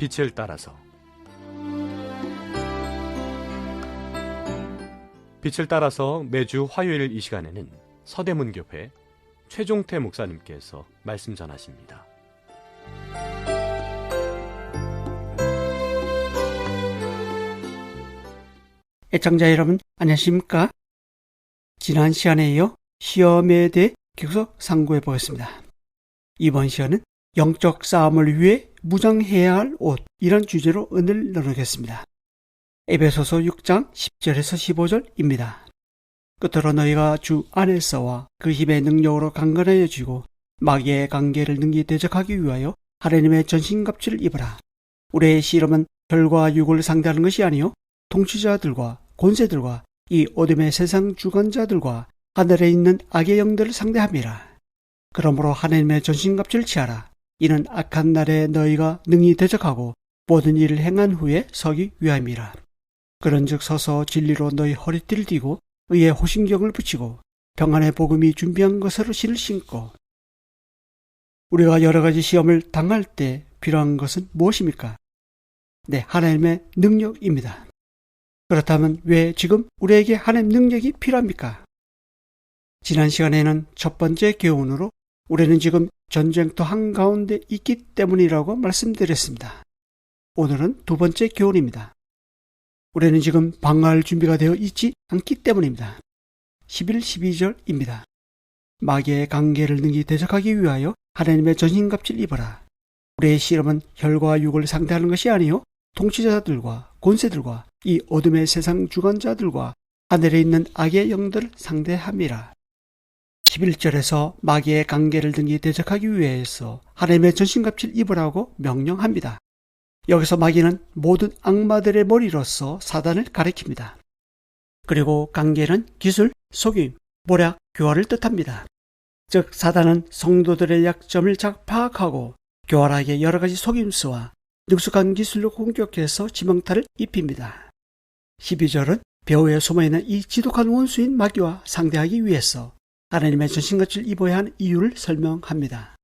빛을 따라서 빛을 따라서 매주 화요일 이 시간에는 서대문교회 최종태 목사님께서 말씀 전하십니다. 애청자 여러분 안녕하십니까? 지난 시간에 이어 시험에 대해 계속 상고해 보겠습니다. 이번 시간은 영적 싸움을 위해 무장해야 할 옷, 이런 주제로 은혜를 나누겠습니다. 에베소서 6장 10절에서 15절입니다. 끝으로 너희가 주 안에서와 그 힘의 능력으로 강건해지고 마귀의 관계를 능히 대적하기 위하여 하나님의 전신갑주를 입어라. 우리의 씨름은 혈과 육을 상대하는 것이 아니요 통치자들과 권세들과 이 어둠의 세상 주관자들과 하늘에 있는 악의 영들을 상대함이라. 그러므로 하나님의 전신갑주를 취하라. 이는 악한 날에 너희가 능히 대적하고 모든 일을 행한 후에 서기 위함이라. 그런즉 서서 진리로 너희 허리띠를 띠고 의의 호신경을 붙이고 평안의 복음이 준비한 것으로 신을 신고. 우리가 여러 가지 시험을 당할 때 필요한 것은 무엇입니까? 네, 하나님의 능력입니다. 그렇다면 왜 지금 우리에게 하나님 능력이 필요합니까? 지난 시간에는 첫 번째 교훈으로 우리는 지금 전쟁터 한가운데 있기 때문이라고 말씀드렸습니다. 오늘은 두 번째 교훈입니다. 우리는 지금 방어할 준비가 되어 있지 않기 때문입니다. 11, 12절입니다. 마귀의 관계를 능히 대적하기 위하여 하나님의 전신갑주를 입어라. 우리의 씨름은 혈과 육을 상대하는 것이 아니요 통치자들과 권세들과 이 어둠의 세상 주관자들과 하늘에 있는 악의 영들을 상대함이라. 11절에서 마귀의 관계를 등이 대적하기 위해서 하나님의 전신갑주를 입으라고 명령합니다. 여기서 마귀는 모든 악마들의 머리로서 사단을 가리킵니다. 그리고 관계는 기술, 속임, 모략, 교활을 뜻합니다. 즉 사단은 성도들의 약점을 잘 파악하고 교활하게 여러 가지 속임수와 능숙한 기술로 공격해서 지명타를 입힙니다. 12절은 배후에 숨어있는 이 지독한 원수인 마귀와 상대하기 위해서 하나님의 전신갑주를 입어야 하는 이유를 설명합니다.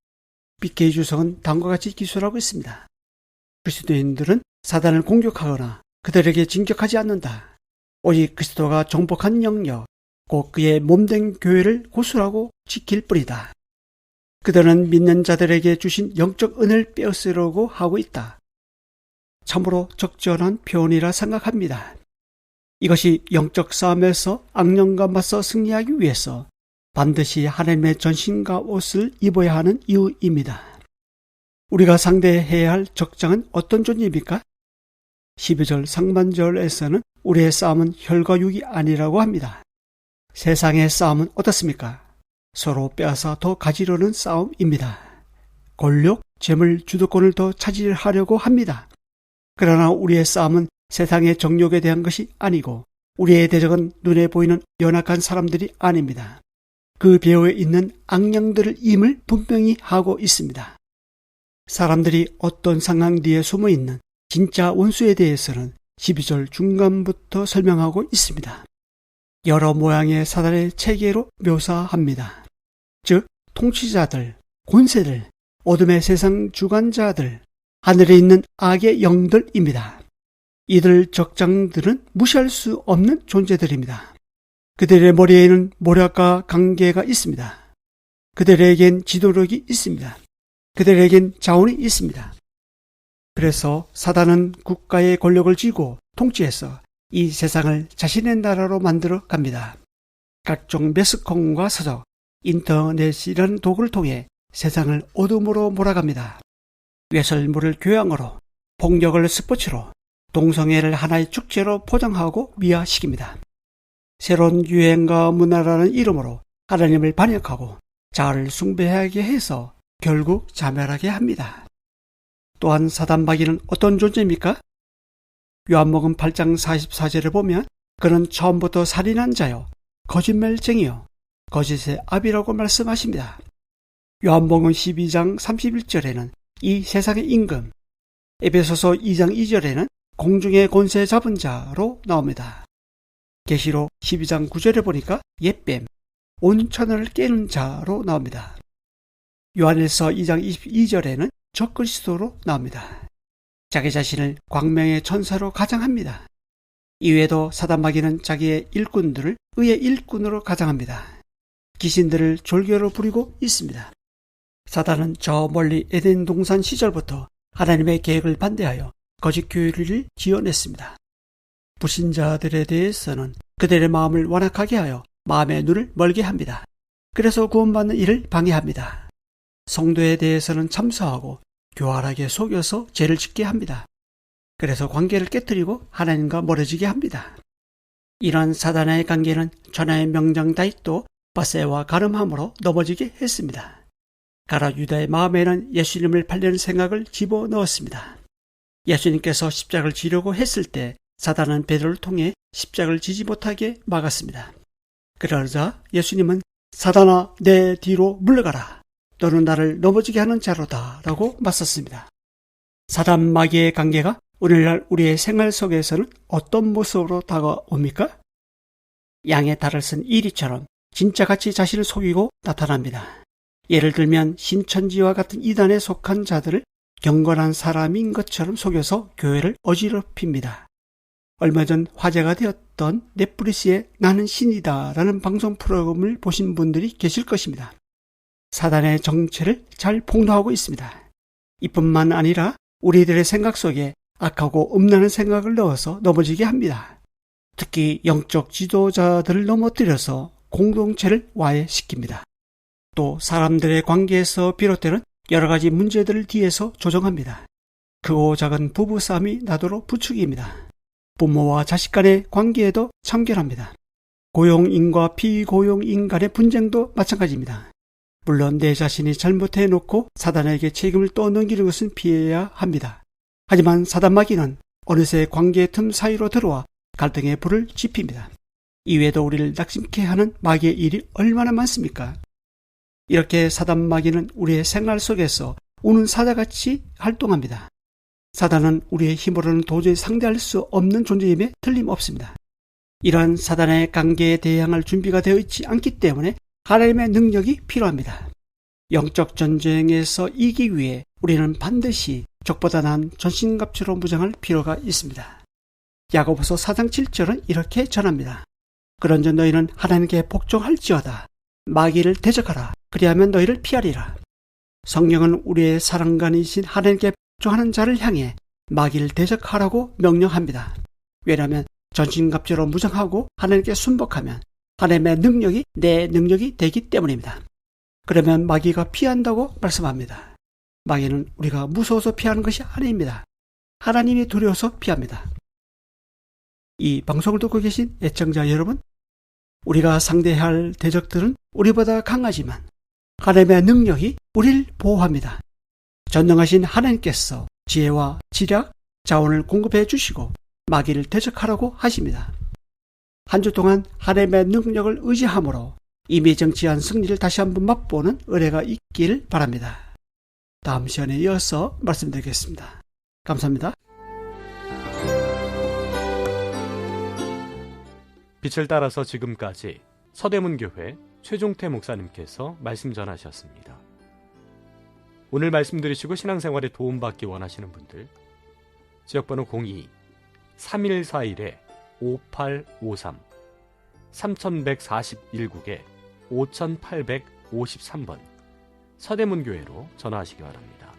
BK 주석은 다음과 같이 기술하고 있습니다. 그리스도인들은 사단을 공격하거나 그들에게 진격하지 않는다. 오직 그리스도가 정복한 영역, 곧 그의 몸된 교회를 고수하고 지킬 뿐이다. 그들은 믿는 자들에게 주신 영적 은혜를 빼앗으려고 하고 있다. 참으로 적절한 표현이라 생각합니다. 이것이 영적 싸움에서 악령과 맞서 승리하기 위해서 반드시 하나님의 전신과 옷을 입어야 하는 이유입니다. 우리가 상대해야 할 적장은 어떤 존재입니까? 12절 상반절에서는 우리의 싸움은 혈과 육이 아니라고 합니다. 세상의 싸움은 어떻습니까? 서로 빼앗아 더 가지려는 싸움입니다. 권력, 재물, 주도권을 더 차지하려고 합니다. 그러나 우리의 싸움은 세상의 정욕에 대한 것이 아니고 우리의 대적은 눈에 보이는 연약한 사람들이 아닙니다. 그 배후에 있는 악령들을 임을 분명히 하고 있습니다. 사람들이 어떤 상황 뒤에 숨어있는 진짜 원수에 대해서는 12절 중간부터 설명하고 있습니다. 여러 모양의 사단의 체계로 묘사합니다. 즉 통치자들, 권세들, 어둠의 세상 주관자들, 하늘에 있는 악의 영들입니다. 이들 적장들은 무시할 수 없는 존재들입니다. 그들의 머리에는 모략과 관계가 있습니다. 그들에겐 지도력이 있습니다. 그들에겐 자원이 있습니다. 그래서 사단은 국가의 권력을 쥐고 통치해서 이 세상을 자신의 나라로 만들어 갑니다. 각종 매스컴과 서적, 인터넷이라는 도구를 통해 세상을 어둠으로 몰아갑니다. 외설물을 교양으로, 폭력을 스포츠로, 동성애를 하나의 축제로 포장하고 미화시킵니다. 새로운 유행과 문화라는 이름으로 하나님을 반역하고 자아를 숭배하게 해서 결국 자멸하게 합니다. 또한 사단 마귀는 어떤 존재입니까? 요한복음 8장 44절을 보면 그는 처음부터 살인한 자요, 거짓말쟁이요, 거짓의 아비라고 말씀하십니다. 요한복음 12장 31절에는 이 세상의 임금, 에베소서 2장 2절에는 공중의 권세 잡은 자로 나옵니다. 계시록 12장 9절에 보니까 옛뱀, 온천을 깨는 자로 나옵니다. 요한일서 2장 22절에는 적그리스도로 나옵니다. 자기 자신을 광명의 천사로 가장합니다. 이외에도 사단 마귀는 자기의 일꾼들을 의의 일꾼으로 가장합니다. 귀신들을 졸교로 부리고 있습니다. 사단은 저 멀리 에덴 동산 시절부터 하나님의 계획을 반대하여 거짓 교리를 지어냈습니다. 불신자들에 대해서는 그들의 마음을 완악하게 하여 마음의 눈을 멀게 합니다. 그래서 구원받는 일을 방해합니다. 성도에 대해서는 참소하고 교활하게 속여서 죄를 짓게 합니다. 그래서 관계를 깨뜨리고 하나님과 멀어지게 합니다. 이러한 사단의 관계는 전하의 명장 다윗도 바세와 가늠함으로 넘어지게 했습니다. 가라 유다의 마음에는 예수님을 팔려는 생각을 집어넣었습니다. 예수님께서 십자가를 지려고 했을 때 사단은 베드로를 통해 십자가를 지지 못하게 막았습니다. 그러자 예수님은 사단아 내 뒤로 물러가라. 너는 나를 넘어지게 하는 자로다 라고 맞섰습니다. 사단 마귀의 관계가 오늘날 우리의 생활 속에서는 어떤 모습으로 다가옵니까? 양의 탈을 쓴 이리처럼 진짜같이 자신을 속이고 나타납니다. 예를 들면 신천지와 같은 이단에 속한 자들을 경건한 사람인 것처럼 속여서 교회를 어지럽힙니다. 얼마 전 화제가 되었던 넷플릭스의 나는 신이다 라는 방송 프로그램을 보신 분들이 계실 것입니다. 사단의 정체를 잘 폭로하고 있습니다. 이뿐만 아니라 우리들의 생각 속에 악하고 음란한 생각을 넣어서 넘어지게 합니다. 특히 영적 지도자들을 넘어뜨려서 공동체를 와해시킵니다. 또 사람들의 관계에서 비롯되는 여러 가지 문제들을 뒤에서 조정합니다. 크고 작은 부부싸움이 나도록 부추깁니다. 부모와 자식 간의 관계에도 참견합니다. 고용인과 피고용인 간의 분쟁도 마찬가지입니다. 물론 내 자신이 잘못해놓고 사단에게 책임을 떠넘기는 것은 피해야 합니다. 하지만 사단 마귀는 어느새 관계의 틈 사이로 들어와 갈등의 불을 지핍니다. 이외에도 우리를 낙심케 하는 마귀의 일이 얼마나 많습니까? 이렇게 사단 마귀는 우리의 생활 속에서 우는 사자같이 활동합니다. 사단은 우리의 힘으로는 도저히 상대할 수 없는 존재임에 틀림없습니다. 이러한 사단의 관계에 대항할 준비가 되어 있지 않기 때문에 하나님의 능력이 필요합니다. 영적 전쟁에서 이기기 위해 우리는 반드시 적보다 나은 전신갑주로 무장할 필요가 있습니다. 야고보서 4장 7절은 이렇게 전합니다. 그런즉 너희는 하나님께 복종할지어다. 마귀를 대적하라. 그리하면 너희를 피하리라. 성령은 우리의 사랑관이신 하나님께 복종하는 자를 향해 마귀를 대적하라고 명령합니다. 왜냐하면 전신갑주로 무장하고 하나님께 순복하면 하나님의 능력이 내 능력이 되기 때문입니다. 그러면 마귀가 피한다고 말씀합니다. 마귀는 우리가 무서워서 피하는 것이 아닙니다. 하나님이 두려워서 피합니다. 이 방송을 듣고 계신 애청자 여러분, 우리가 상대해야 할 대적들은 우리보다 강하지만 하나님의 능력이 우리를 보호합니다. 전능하신 하나님께서 지혜와 지략, 자원을 공급해 주시고 마귀를 대적하라고 하십니다. 한 주 동안 하나님의 능력을 의지함으로 이미 정치한 승리를 다시 한번 맛보는 은혜가 있기를 바랍니다. 다음 시간에 이어서 말씀드리겠습니다. 감사합니다. 빛을 따라서 지금까지 서대문교회 최종태 목사님께서 말씀 전하셨습니다. 오늘 말씀 들으시고 신앙생활에 도움받기 원하시는 분들 지역번호 02-3141-5853 3141국에 5853번 서대문교회로 전화하시기 바랍니다.